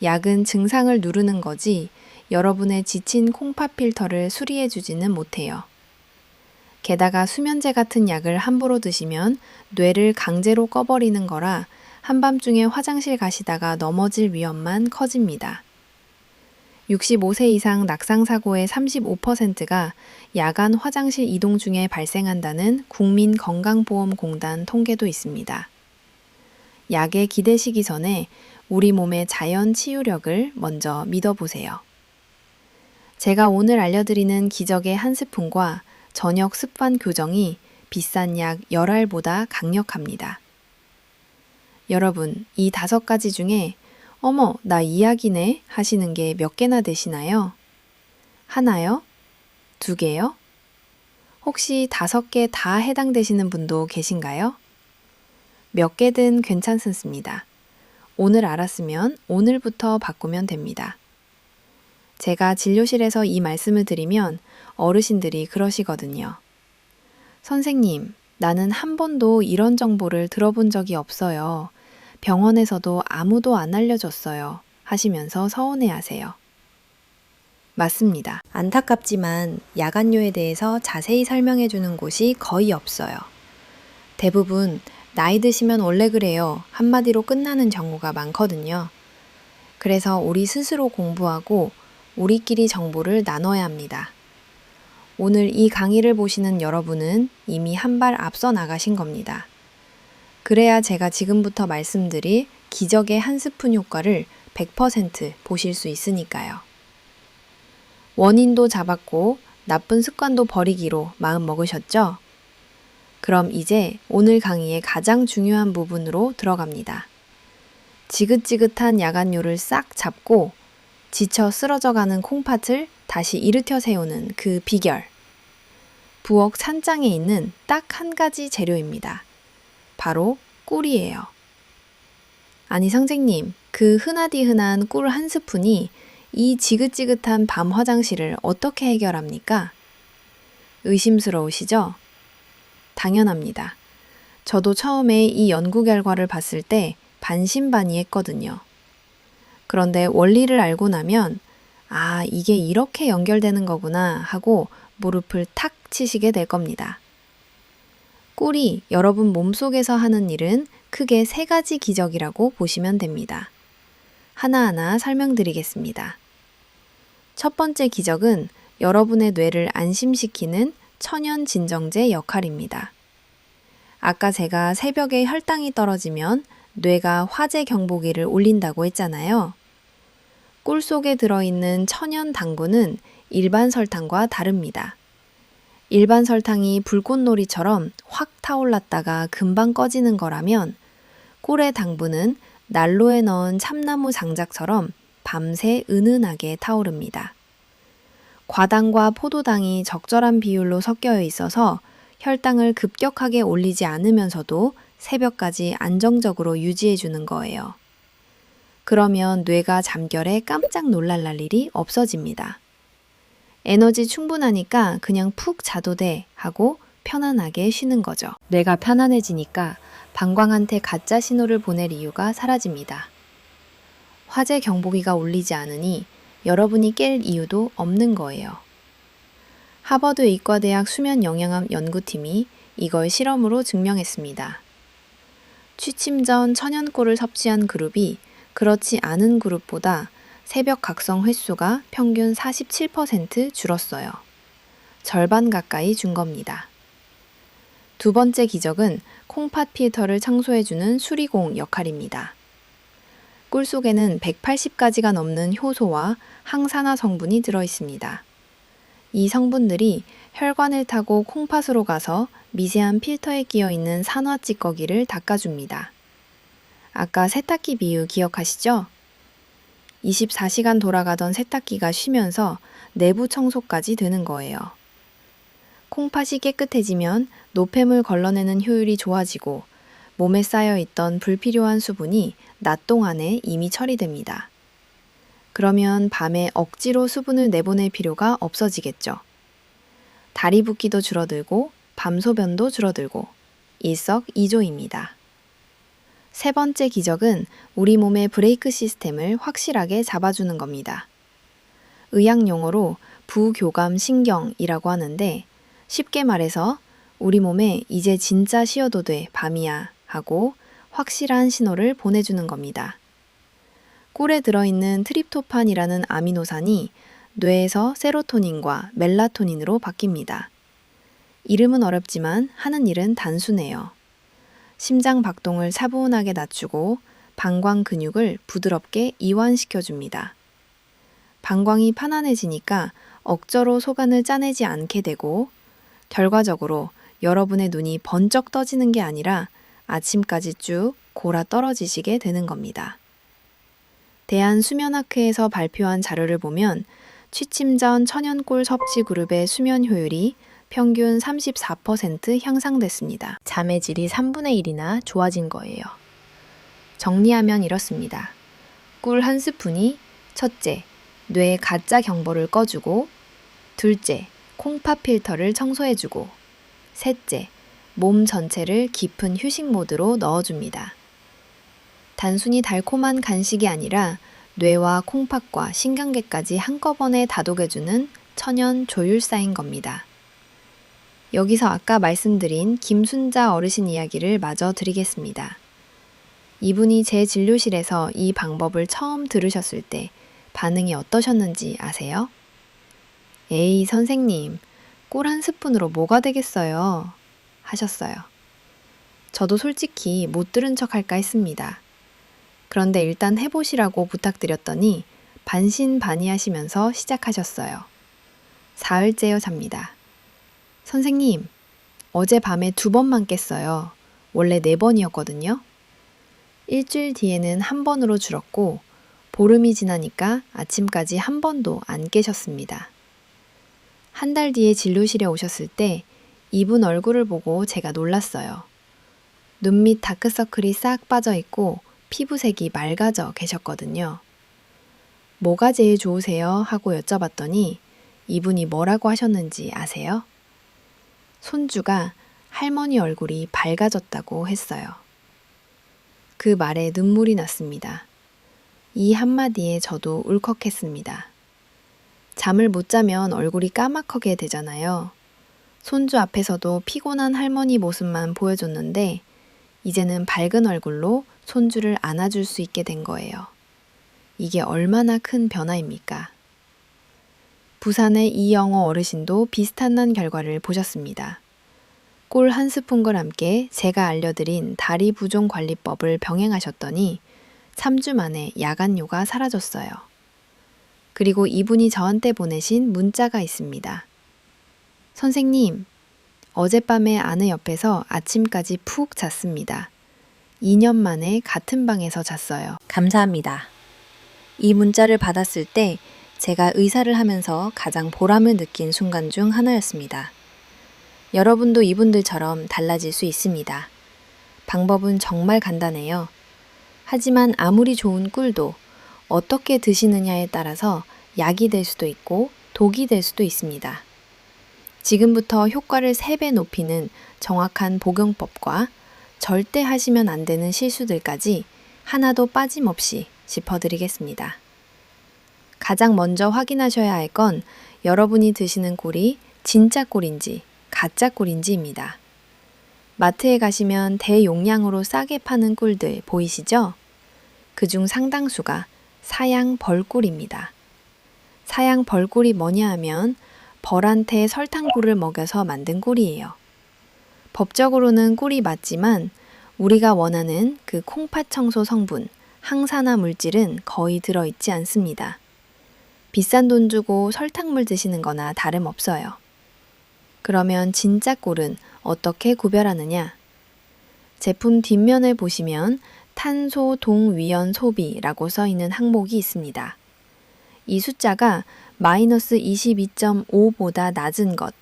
약은 증상을 누르는 거지 여러분의 지친 콩팥 필터를 수리해 주지는 못해요. 게다가 수면제 같은 약을 함부로 드시면 뇌를 강제로 꺼버리는 거라 한밤중에 화장실 가시다가 넘어질 위험만 커집니다. 65세 이상 낙상사고의 35%가 야간 화장실 이동 중에 발생한다는 국민건강보험공단 통계도 있습니다. 약에 기대시기 전에 우리 몸의 자연 치유력을 먼저 믿어보세요. 제가 오늘 알려드리는 기적의 한 스푼과 저녁 습관 교정이 비싼 약 10알보다 강력합니다. 여러분, 이 5가지 중에 어머, 나 이 약이네 하시는 게 몇 개나 되시나요? 하나요? 2개요? 혹시 5개 다 해당되시는 분도 계신가요? 몇 개든 괜찮습니다. 오늘 알았으면 오늘부터 바꾸면 됩니다. 제가 진료실에서 이 말씀을 드리면 어르신들이 그러시거든요. 선생님, 나는 한 번도 이런 정보를 들어본 적이 없어요. 병원에서도 아무도 안 알려줬어요. 하시면서 서운해하세요. 맞습니다. 안타깝지만 야간요에 대해서 자세히 설명해주는 곳이 거의 없어요. 대부분 나이 드시면 원래 그래요. 한마디로 끝나는 경우가 많거든요. 그래서 우리 스스로 공부하고 우리끼리 정보를 나눠야 합니다. 오늘 이 강의를 보시는 여러분은 이미 한 발 앞서 나가신 겁니다. 그래야 제가 지금부터 말씀드릴 기적의 한 스푼 효과를 100% 보실 수 있으니까요. 원인도 잡았고 나쁜 습관도 버리기로 마음 먹으셨죠? 그럼 이제 오늘 강의의 가장 중요한 부분으로 들어갑니다. 지긋지긋한 야간요를 싹 잡고 지쳐 쓰러져가는 콩팥을 다시 일으켜 세우는 그 비결. 부엌 찬장에 있는 딱 한 가지 재료입니다. 바로 꿀이에요. 아니 선생님, 그 흔하디 흔한 꿀 한 스푼이 이 지긋지긋한 밤 화장실을 어떻게 해결합니까? 의심스러우시죠? 당연합니다. 저도 처음에 이 연구 결과를 봤을 때 반신반의했거든요. 그런데 원리를 알고 나면 아, 이게 이렇게 연결되는 거구나 하고 무릎을 탁 치시게 될 겁니다. 꿀이 여러분 몸속에서 하는 일은 크게 3가지 기적이라고 보시면 됩니다. 하나하나 설명드리겠습니다. 첫 번째 기적은 여러분의 뇌를 안심시키는 천연 진정제 역할입니다. 아까 제가 새벽에 혈당이 떨어지면 뇌가 화재 경보기를 울린다고 했잖아요. 꿀 속에 들어있는 천연 당분은 일반 설탕과 다릅니다. 일반 설탕이 불꽃놀이처럼 확 타올랐다가 금방 꺼지는 거라면 꿀의 당분은 난로에 넣은 참나무 장작처럼 밤새 은은하게 타오릅니다. 과당과 포도당이 적절한 비율로 섞여 있어서 혈당을 급격하게 올리지 않으면서도 새벽까지 안정적으로 유지해 주는 거예요. 그러면 뇌가 잠결에 깜짝 놀랄 일이 없어집니다. 에너지 충분하니까 그냥 푹 자도 돼 하고 편안하게 쉬는 거죠. 뇌가 편안해지니까 방광한테 가짜 신호를 보낼 이유가 사라집니다. 화재 경보기가 울리지 않으니 여러분이 깰 이유도 없는 거예요. 하버드 의과대학 수면영양학 연구팀이 이걸 실험으로 증명했습니다. 취침 전 천연꿀을 섭취한 그룹이 그렇지 않은 그룹보다 새벽 각성 횟수가 평균 47% 줄었어요. 절반 가까이 준 겁니다. 두 번째 기적은 콩팥 필터를 청소해주는 수리공 역할입니다. 꿀 속에는 180가지가 넘는 효소와 항산화 성분이 들어있습니다. 이 성분들이 혈관을 타고 콩팥으로 가서 미세한 필터에 끼어 있는 산화 찌꺼기를 닦아줍니다. 아까 세탁기 비유 기억하시죠? 24시간 돌아가던 세탁기가 쉬면서 내부 청소까지 되는 거예요. 콩팥이 깨끗해지면 노폐물 걸러내는 효율이 좋아지고 몸에 쌓여있던 불필요한 수분이 낮 동안에 이미 처리됩니다. 그러면 밤에 억지로 수분을 내보낼 필요가 없어지겠죠. 다리 붓기도 줄어들고 밤소변도 줄어들고 일석이조입니다. 세 번째 기적은 우리 몸의 브레이크 시스템을 확실하게 잡아주는 겁니다. 의학 용어로 부교감 신경이라고 하는데 쉽게 말해서 우리 몸에 이제 진짜 쉬어도 돼 밤이야 하고 확실한 신호를 보내주는 겁니다. 꿀에 들어있는 트립토판이라는 아미노산이 뇌에서 세로토닌과 멜라토닌으로 바뀝니다. 이름은 어렵지만 하는 일은 단순해요. 심장 박동을 차분하게 낮추고 방광 근육을 부드럽게 이완시켜줍니다. 방광이 편안해지니까 억저로 소변을 짜내지 않게 되고 결과적으로 여러분의 눈이 번쩍 떠지는 게 아니라 아침까지 쭉 골아 떨어지시게 되는 겁니다. 대한수면학회에서 발표한 자료를 보면 취침 전 천연꿀 섭취 그룹의 수면 효율이 평균 34% 향상됐습니다. 잠의 질이 3분의 1이나 좋아진 거예요. 정리하면 이렇습니다. 꿀 한 스푼이 첫째, 뇌의 가짜 경보를 꺼주고 둘째, 콩팥 필터를 청소해주고 셋째, 몸 전체를 깊은 휴식 모드로 넣어줍니다. 단순히 달콤한 간식이 아니라 뇌와 콩팥과 신경계까지 한꺼번에 다독여주는 천연 조율사인 겁니다. 여기서 아까 말씀드린 김순자 어르신 이야기를 마저 드리겠습니다. 이분이 제 진료실에서 이 방법을 처음 들으셨을 때 반응이 어떠셨는지 아세요? 에이, 선생님, 꿀 한 스푼으로 뭐가 되겠어요? 하셨어요. 저도 솔직히 못 들은 척 할까 했습니다. 그런데 일단 해보시라고 부탁드렸더니 반신반의하시면서 시작하셨어요. 사흘째여 잡니다. 선생님, 어제 밤에 2번만 깼어요. 원래 4번이었거든요. 일주일 뒤에는 1번으로 줄었고 보름이 지나니까 아침까지 1번도 안 깨셨습니다. 한 달 뒤에 진료실에 오셨을 때 이분 얼굴을 보고 제가 놀랐어요. 눈 밑 다크서클이 싹 빠져 있고 피부색이 맑아져 계셨거든요. 뭐가 제일 좋으세요? 하고 여쭤봤더니 이분이 뭐라고 하셨는지 아세요? 손주가 할머니 얼굴이 밝아졌다고 했어요. 그 말에 눈물이 났습니다. 이 한마디에 저도 울컥했습니다. 잠을 못 자면 얼굴이 까맣게 되잖아요. 손주 앞에서도 피곤한 할머니 모습만 보여줬는데 이제는 밝은 얼굴로 손주를 안아줄 수 있게 된 거예요. 이게 얼마나 큰 변화입니까? 부산의 이영호 어르신도 비슷한 난 결과를 보셨습니다. 꿀 1스푼과 함께 제가 알려드린 다리 부종 관리법을 병행하셨더니 3주 만에 야간요가 사라졌어요. 그리고 이분이 저한테 보내신 문자가 있습니다. 선생님, 어젯밤에 아내 옆에서 아침까지 푹 잤습니다. 2년 만에 같은 방에서 잤어요. 감사합니다. 이 문자를 받았을 때 제가 의사를 하면서 가장 보람을 느낀 순간 중 하나였습니다. 여러분도 이분들처럼 달라질 수 있습니다. 방법은 정말 간단해요. 하지만 아무리 좋은 꿀도 어떻게 드시느냐에 따라서 약이 될 수도 있고 독이 될 수도 있습니다. 지금부터 효과를 3배 높이는 정확한 복용법과 절대 하시면 안 되는 실수들까지 하나도 빠짐없이 짚어드리겠습니다. 가장 먼저 확인하셔야 할 건 여러분이 드시는 꿀이 진짜 꿀인지 가짜 꿀인지입니다. 마트에 가시면 대용량으로 싸게 파는 꿀들 보이시죠? 그중 상당수가 사양 벌꿀입니다. 사양 벌꿀이 뭐냐 하면 벌한테 설탕꿀을 먹여서 만든 꿀이에요. 법적으로는 꿀이 맞지만 우리가 원하는 그 콩팥 청소 성분, 항산화 물질은 거의 들어있지 않습니다. 비싼 돈 주고 설탕물 드시는 거나 다름없어요. 그러면 진짜 꿀은 어떻게 구별하느냐? 제품 뒷면을 보시면 탄소 동위원 소비라고 써 있는 항목이 있습니다. 이 숫자가 마이너스 22.5보다 낮은 것,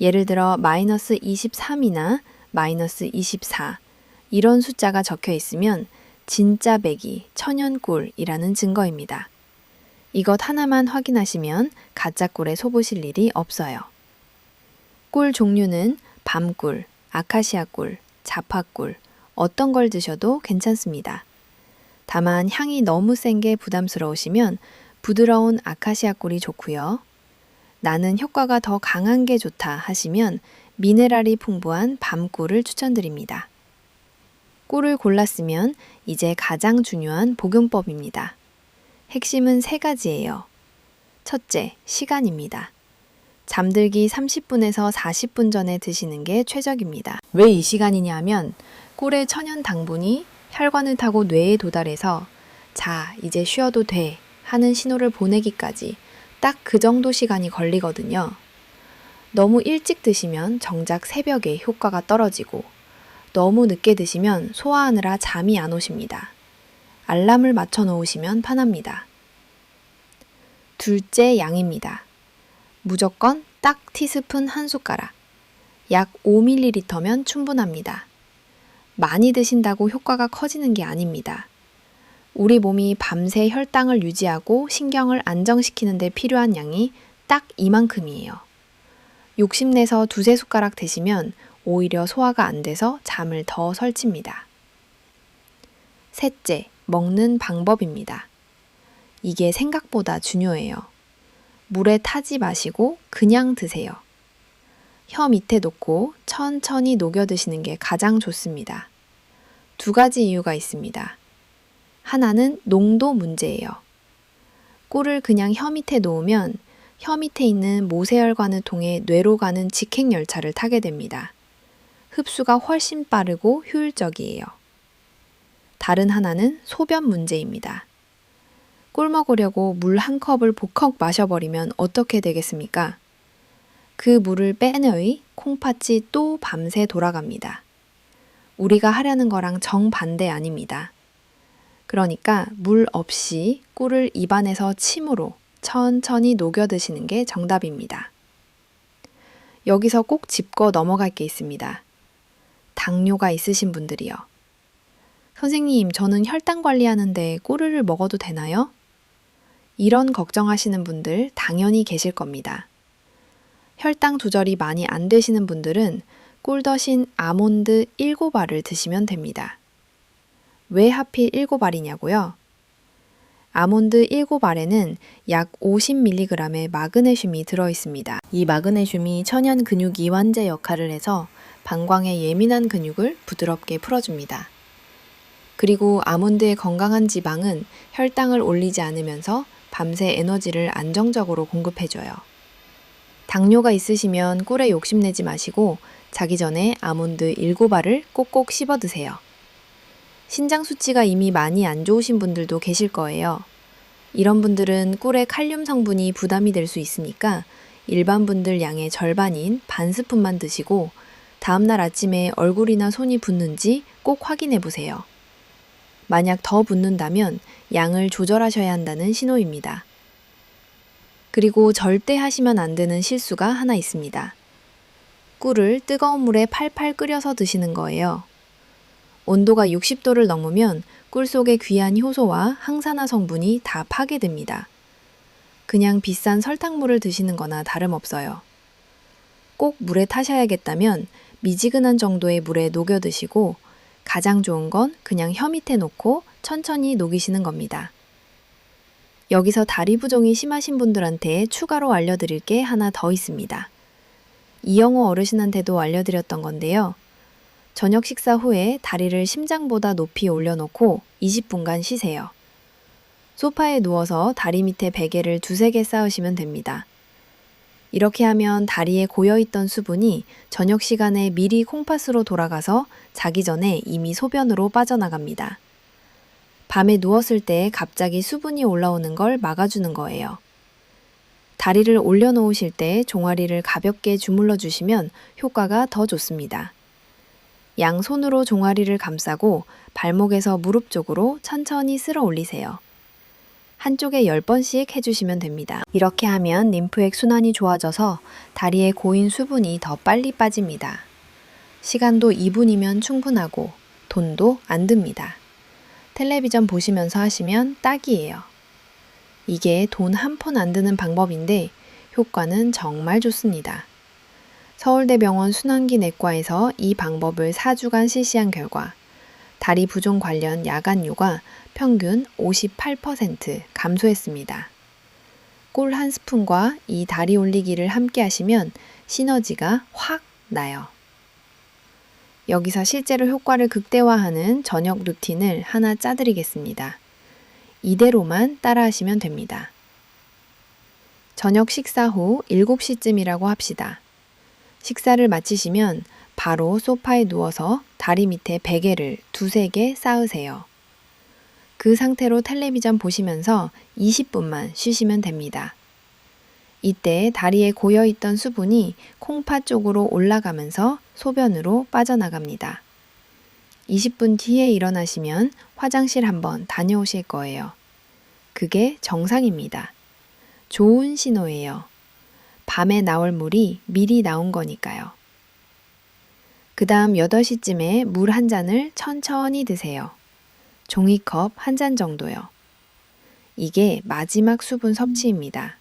예를 들어 마이너스 23이나 마이너스 24 이런 숫자가 적혀 있으면 진짜 배기, 천연꿀이라는 증거입니다. 이것 하나만 확인하시면 가짜 꿀에 속으실 일이 없어요. 꿀 종류는 밤꿀, 아카시아 꿀, 자파꿀, 어떤 걸 드셔도 괜찮습니다. 다만 향이 너무 센 게 부담스러우시면 부드러운 아카시아 꿀이 좋고요. 나는 효과가 더 강한 게 좋다 하시면 미네랄이 풍부한 밤꿀을 추천드립니다. 꿀을 골랐으면 이제 가장 중요한 복용법입니다. 핵심은 3가지예요. 첫째, 시간입니다. 잠들기 30분에서 40분 전에 드시는 게 최적입니다. 왜 이 시간이냐 하면 꿀의 천연 당분이 혈관을 타고 뇌에 도달해서 자, 이제 쉬어도 돼 하는 신호를 보내기까지 딱 그 정도 시간이 걸리거든요. 너무 일찍 드시면 정작 새벽에 효과가 떨어지고 너무 늦게 드시면 소화하느라 잠이 안 오십니다. 알람을 맞춰 놓으시면 편합니다. 둘째, 양입니다. 무조건 딱 티스푼 1숟가락, 약 5ml면 충분합니다. 많이 드신다고 효과가 커지는 게 아닙니다. 우리 몸이 밤새 혈당을 유지하고 신경을 안정시키는 데 필요한 양이 딱 이만큼이에요. 욕심내서 2-3숟가락 드시면 오히려 소화가 안 돼서 잠을 더 설칩니다. 셋째, 먹는 방법입니다. 이게 생각보다 중요해요. 물에 타지 마시고 그냥 드세요. 혀 밑에 놓고 천천히 녹여 드시는 게 가장 좋습니다. 두 가지 이유가 있습니다. 하나는 농도 문제예요. 꿀을 그냥 혀 밑에 놓으면 혀 밑에 있는 모세혈관을 통해 뇌로 가는 직행열차를 타게 됩니다. 흡수가 훨씬 빠르고 효율적이에요. 다른 하나는 소변 문제입니다. 꿀 먹으려고 물 한 컵을 복컥 마셔버리면 어떻게 되겠습니까? 그 물을 빼내의 콩팥이 또 밤새 돌아갑니다. 우리가 하려는 거랑 정반대 아닙니다. 그러니까 물 없이 꿀을 입안에서 침으로 천천히 녹여 드시는 게 정답입니다. 여기서 꼭 짚고 넘어갈 게 있습니다. 당뇨가 있으신 분들이요. 선생님, 저는 혈당 관리하는데 꿀을 먹어도 되나요? 이런 걱정하시는 분들 당연히 계실 겁니다. 혈당 조절이 많이 안 되시는 분들은 꿀 대신 아몬드 7알을 드시면 됩니다. 왜 하필 7알이냐고요? 아몬드 7알에는 약 50mg의 마그네슘이 들어있습니다. 이 마그네슘이 천연 근육 이완제 역할을 해서 방광의 예민한 근육을 부드럽게 풀어줍니다. 그리고 아몬드의 건강한 지방은 혈당을 올리지 않으면서 밤새 에너지를 안정적으로 공급해줘요. 당뇨가 있으시면 꿀에 욕심내지 마시고 자기 전에 아몬드 7알을 꼭꼭 씹어 드세요. 신장 수치가 이미 많이 안 좋으신 분들도 계실 거예요. 이런 분들은 꿀의 칼륨 성분이 부담이 될 수 있으니까 일반 분들 양의 절반인 반 스푼만 드시고 다음날 아침에 얼굴이나 손이 붓는지 꼭 확인해 보세요. 만약 더 붓는다면 양을 조절하셔야 한다는 신호입니다. 그리고 절대 하시면 안 되는 실수가 하나 있습니다. 꿀을 뜨거운 물에 팔팔 끓여서 드시는 거예요. 온도가 60도를 넘으면 꿀 속의 귀한 효소와 항산화 성분이 다 파괴됩니다. 그냥 비싼 설탕물을 드시는 거나 다름없어요. 꼭 물에 타셔야겠다면 미지근한 정도의 물에 녹여 드시고 가장 좋은 건 그냥 혀 밑에 놓고 천천히 녹이시는 겁니다. 여기서 다리 부종이 심하신 분들한테 추가로 알려드릴 게 하나 더 있습니다. 이영호 어르신한테도 알려드렸던 건데요. 저녁 식사 후에 다리를 심장보다 높이 올려놓고 20분간 쉬세요. 소파에 누워서 다리 밑에 베개를 2-3개 쌓으시면 됩니다. 이렇게 하면 다리에 고여있던 수분이 저녁 시간에 미리 콩팥으로 돌아가서 자기 전에 이미 소변으로 빠져나갑니다. 밤에 누웠을 때 갑자기 수분이 올라오는 걸 막아주는 거예요. 다리를 올려놓으실 때 종아리를 가볍게 주물러 주시면 효과가 더 좋습니다. 양손으로 종아리를 감싸고 발목에서 무릎 쪽으로 천천히 쓸어 올리세요. 한쪽에 10번씩 해주시면 됩니다. 이렇게 하면 림프액 순환이 좋아져서 다리에 고인 수분이 더 빨리 빠집니다. 시간도 2분이면 충분하고 돈도 안 듭니다. 텔레비전 보시면서 하시면 딱이에요. 이게 돈 한 푼 안 드는 방법인데 효과는 정말 좋습니다. 서울대병원 순환기 내과에서 이 방법을 4주간 실시한 결과 다리 부종 관련 야간요가 평균 58% 감소했습니다. 꿀 한 스푼과 이 다리 올리기를 함께 하시면 시너지가 확 나요. 여기서 실제로 효과를 극대화하는 저녁 루틴을 하나 짜드리겠습니다. 이대로만 따라하시면 됩니다. 저녁 식사 후 7시쯤이라고 합시다. 식사를 마치시면 바로 소파에 누워서 다리 밑에 베개를 2-3개 쌓으세요. 그 상태로 텔레비전 보시면서 20분만 쉬시면 됩니다. 이때 다리에 고여있던 수분이 콩팥 쪽으로 올라가면서 소변으로 빠져나갑니다. 20분 뒤에 일어나시면 화장실 한번 다녀오실 거예요. 그게 정상입니다. 좋은 신호예요. 밤에 나올 물이 미리 나온 거니까요. 그 다음 8시쯤에 물 한 잔을 천천히 드세요. 종이컵 한 잔 정도요. 이게 마지막 수분 섭취입니다.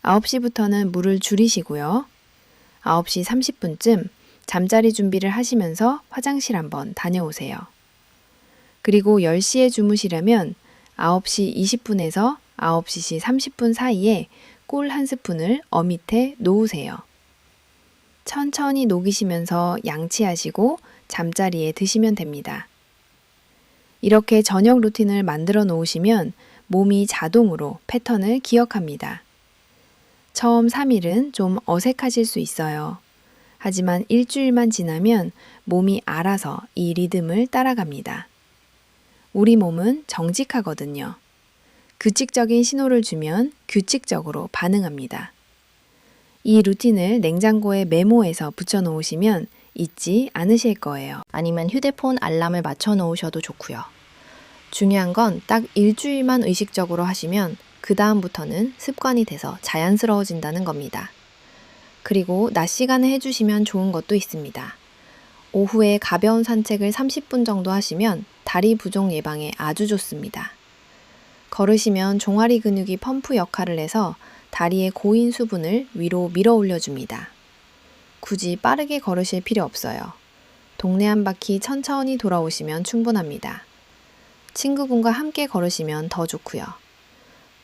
9시부터는 물을 줄이시고요. 9시 30분쯤 잠자리 준비를 하시면서 화장실 한번 다녀오세요. 그리고 10시에 주무시려면 9시 20분에서 9시 30분 사이에 꿀 한 스푼을 밑에 놓으세요. 천천히 녹이시면서 양치하시고 잠자리에 드시면 됩니다. 이렇게 저녁 루틴을 만들어 놓으시면 몸이 자동으로 패턴을 기억합니다. 처음 3일은 좀 어색하실 수 있어요. 하지만 일주일만 지나면 몸이 알아서 이 리듬을 따라갑니다. 우리 몸은 정직하거든요. 규칙적인 신호를 주면 규칙적으로 반응합니다. 이 루틴을 냉장고에 메모해서 붙여 놓으시면 잊지 않으실 거예요. 아니면 휴대폰 알람을 맞춰 놓으셔도 좋고요. 중요한 건 딱 일주일만 의식적으로 하시면 그 다음부터는 습관이 돼서 자연스러워진다는 겁니다. 그리고 낮 시간에 해주시면 좋은 것도 있습니다. 오후에 가벼운 산책을 30분 정도 하시면 다리 부종 예방에 아주 좋습니다. 걸으시면 종아리 근육이 펌프 역할을 해서 다리의 고인 수분을 위로 밀어 올려줍니다. 굳이 빠르게 걸으실 필요 없어요. 동네 한 바퀴 천천히 돌아오시면 충분합니다. 친구분과 함께 걸으시면 더 좋고요.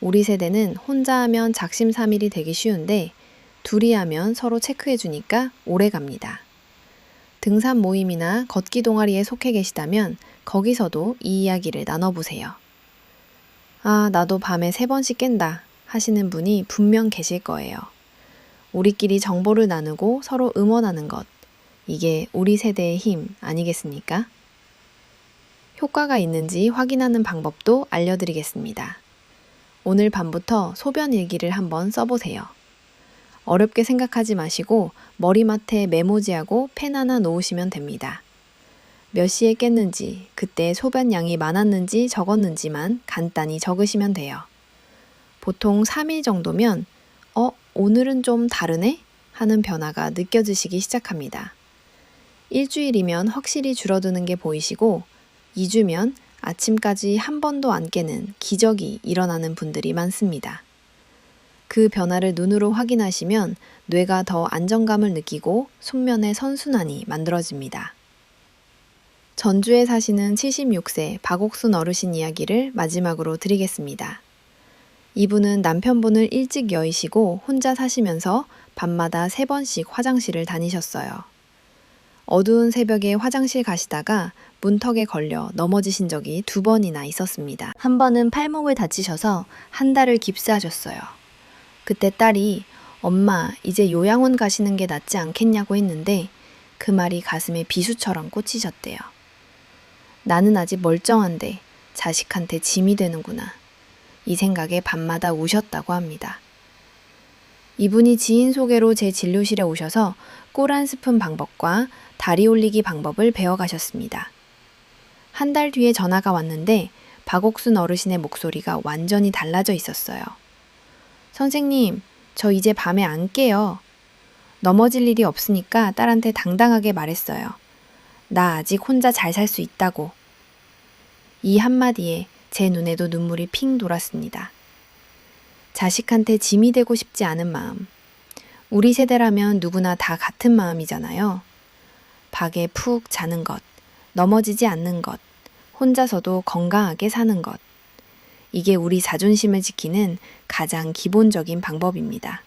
우리 세대는 혼자 하면 작심삼일이 되기 쉬운데 둘이 하면 서로 체크해 주니까 오래 갑니다. 등산 모임이나 걷기 동아리에 속해 계시다면 거기서도 이 이야기를 나눠보세요. 아, 나도 밤에 3번씩 깬다 하시는 분이 분명 계실 거예요. 우리끼리 정보를 나누고 서로 응원하는 것, 이게 우리 세대의 힘 아니겠습니까? 효과가 있는지 확인하는 방법도 알려드리겠습니다. 오늘 밤부터 소변 일기를 한번 써보세요. 어렵게 생각하지 마시고 머리맡에 메모지하고 펜 하나 놓으시면 됩니다. 몇 시에 깼는지, 그때 소변 양이 많았는지 적었는지만 간단히 적으시면 돼요. 보통 3일 정도면 오늘은 좀 다르네? 하는 변화가 느껴지시기 시작합니다. 일주일이면 확실히 줄어드는 게 보이시고 2주면 아침까지 한 번도 안 깨는 기적이 일어나는 분들이 많습니다. 그 변화를 눈으로 확인하시면 뇌가 더 안정감을 느끼고 숙면의 선순환이 만들어집니다. 전주에 사시는 76세 박옥순 어르신 이야기를 마지막으로 드리겠습니다. 이분은 남편분을 일찍 여의시고 혼자 사시면서 밤마다 3번씩 화장실을 다니셨어요. 어두운 새벽에 화장실 가시다가 문턱에 걸려 넘어지신 적이 2번이나 있었습니다. 한 번은 팔목을 다치셔서 한 달을 깁스하셨어요. 그때 딸이 엄마 이제 요양원 가시는 게 낫지 않겠냐고 했는데 그 말이 가슴에 비수처럼 꽂히셨대요. 나는 아직 멀쩡한데 자식한테 짐이 되는구나. 이 생각에 밤마다 우셨다고 합니다. 이분이 지인 소개로 제 진료실에 오셔서 꿀 한 스푼 방법과 다리 올리기 방법을 배워가셨습니다. 한 달 뒤에 전화가 왔는데 박옥순 어르신의 목소리가 완전히 달라져 있었어요. 선생님, 저 이제 밤에 안 깨요. 넘어질 일이 없으니까 딸한테 당당하게 말했어요. 나 아직 혼자 잘 살 수 있다고. 이 한마디에 제 눈에도 눈물이 핑 돌았습니다. 자식한테 짐이 되고 싶지 않은 마음. 우리 세대라면 누구나 다 같은 마음이잖아요. 박에 푹 자는 것, 넘어지지 않는 것, 혼자서도 건강하게 사는 것. 이게 우리 자존심을 지키는 가장 기본적인 방법입니다.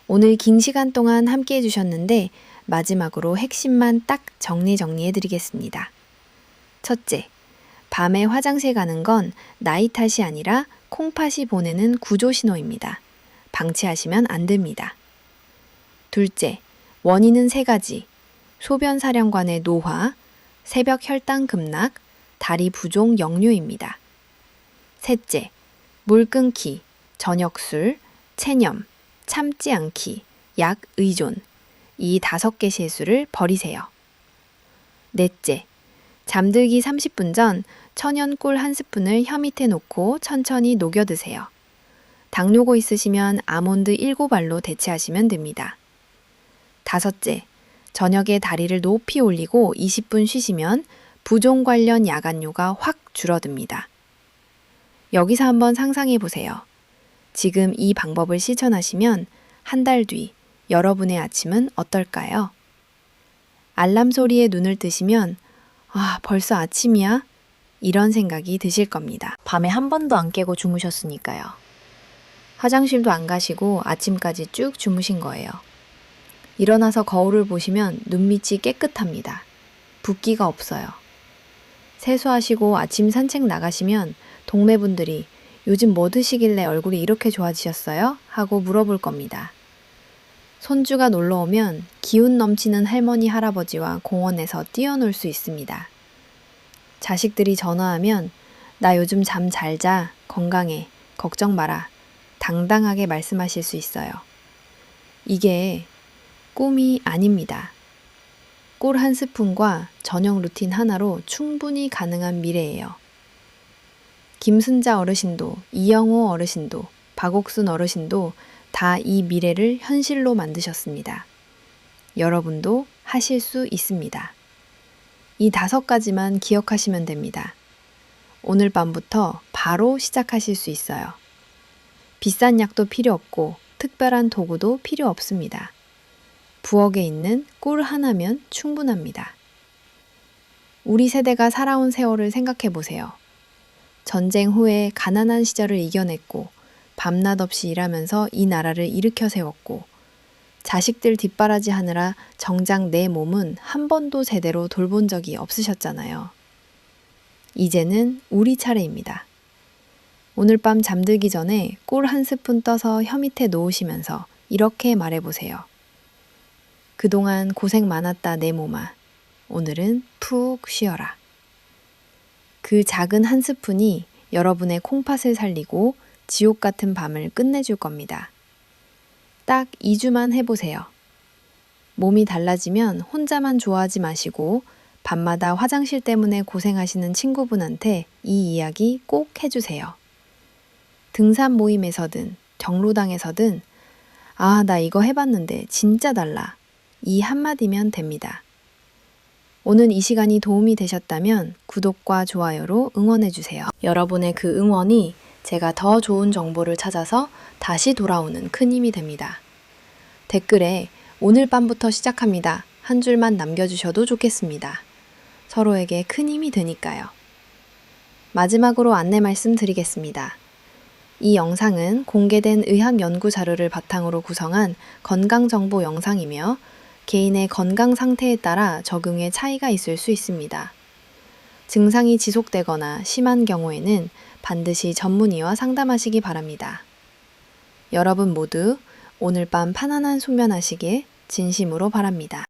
오늘 긴 시간 동안 함께 해주셨는데 마지막으로 핵심만 딱 정리해드리겠습니다. 첫째, 밤에 화장실 가는 건 나이 탓이 아니라 콩팥이 보내는 구조 신호입니다. 방치하시면 안 됩니다. 둘째, 원인은 3가지. 소변 사령관의 노화, 새벽 혈당 급락, 다리 부종 역류입니다. 셋째, 물 끊기, 저녁술, 체념, 참지 않기, 약 의존. 이 5개 실수를 버리세요. 넷째, 잠들기 30분 전 천연꿀 한 스푼을 혀 밑에 놓고 천천히 녹여 드세요. 당뇨고 있으시면 아몬드 7알로 대체하시면 됩니다. 다섯째, 저녁에 다리를 높이 올리고 20분 쉬시면 부종 관련 야간뇨가 확 줄어듭니다. 여기서 한번 상상해 보세요. 지금 이 방법을 실천하시면 한 달 뒤 여러분의 아침은 어떨까요? 알람 소리에 눈을 뜨시면 아, 벌써 아침이야? 이런 생각이 드실 겁니다. 밤에 한 번도 안 깨고 주무셨으니까요. 화장실도 안 가시고 아침까지 쭉 주무신 거예요. 일어나서 거울을 보시면 눈밑이 깨끗합니다. 붓기가 없어요. 세수하시고 아침 산책 나가시면 동네분들이 요즘 뭐 드시길래 얼굴이 이렇게 좋아지셨어요? 하고 물어볼 겁니다. 손주가 놀러 오면 기운 넘치는 할머니, 할아버지와 공원에서 뛰어놀 수 있습니다. 자식들이 전화하면 나 요즘 잠 잘 자, 건강해, 걱정 마라, 당당하게 말씀하실 수 있어요. 이게 꿈이 아닙니다. 꿀 한 스푼과 저녁 루틴 하나로 충분히 가능한 미래예요. 김순자 어르신도, 이영호 어르신도, 박옥순 어르신도 다 이 미래를 현실로 만드셨습니다. 여러분도 하실 수 있습니다. 이 5가지만 기억하시면 됩니다. 오늘 밤부터 바로 시작하실 수 있어요. 비싼 약도 필요 없고 특별한 도구도 필요 없습니다. 부엌에 있는 꿀 하나면 충분합니다. 우리 세대가 살아온 세월을 생각해 보세요. 전쟁 후에 가난한 시절을 이겨냈고 밤낮 없이 일하면서 이 나라를 일으켜 세웠고 자식들 뒷바라지 하느라 정작 내 몸은 한 번도 제대로 돌본 적이 없으셨잖아요. 이제는 우리 차례입니다. 오늘 밤 잠들기 전에 꿀 한 스푼 떠서 혀 밑에 놓으시면서 이렇게 말해보세요. 그동안 고생 많았다 내 몸아. 오늘은 푹 쉬어라. 그 작은 한 스푼이 여러분의 콩팥을 살리고 지옥 같은 밤을 끝내줄 겁니다. 딱 2주만 해보세요. 몸이 달라지면 혼자만 좋아하지 마시고 밤마다 화장실 때문에 고생하시는 친구분한테 이 이야기 꼭 해주세요. 등산 모임에서든 경로당에서든 아, 나 이거 해봤는데 진짜 달라. 이 한마디면 됩니다. 오늘 이 시간이 도움이 되셨다면 구독과 좋아요로 응원해주세요. 여러분의 그 응원이 제가 더 좋은 정보를 찾아서 다시 돌아오는 큰 힘이 됩니다. 댓글에 오늘 밤부터 시작합니다. 한 줄만 남겨주셔도 좋겠습니다. 서로에게 큰 힘이 되니까요. 마지막으로 안내 말씀드리겠습니다. 이 영상은 공개된 의학 연구 자료를 바탕으로 구성한 건강정보 영상이며 개인의 건강 상태에 따라 적용에 차이가 있을 수 있습니다. 증상이 지속되거나 심한 경우에는 반드시 전문의와 상담하시기 바랍니다. 여러분 모두 오늘 밤 편안한 숙면하시길 진심으로 바랍니다.